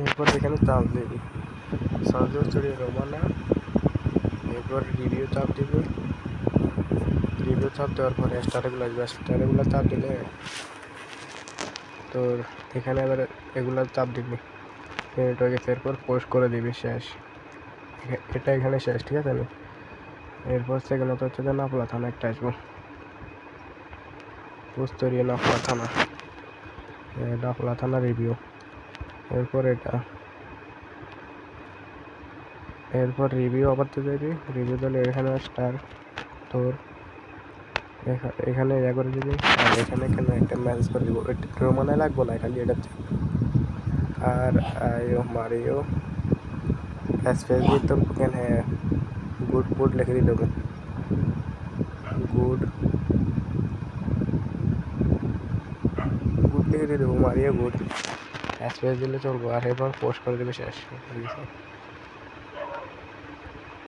এরপর এখানে চাপ দিবি সঞ্জয় স্টুডিও রোমানা। এরপর রিভিউ চাপ দিবি, রিভিউ চাপ দেওয়ার পরে স্টারগুলো আসবে, স্টারগুলো চাপ দিলে তোর এখানে এবার এগুলো চাপ দিবি, এরপর পোস্ট করে দিবি, শেষ। এটা এখানে শেষ, ঠিক আছে। এরপর সেকেন্ড হচ্ছে যে নাফলা থানা একটা আসবো, পুস্তরিয়া নাফলা থানা, নাফলা থানা রিভিউ। এরপর এরপর রিভিউ আবার তো যাবি, রিভিউ দিলে এখানে স্টার তোর এখানে ইয়া করে দিবি, আর এখানে কেন একটা মেসেজ করে দিব, রোমানায় লাগবো না, খালি এটা আর আইও মারিও স্পেস দিয়ে তোর এখানে গুড গুড লিখে দিয়ে দেবো, গুড গুড লিখে দিয়ে দেবো, মারিও গুড স্পেস দিলে চলবো। আর এরপর পোস্ট করে দেবে, শেষ।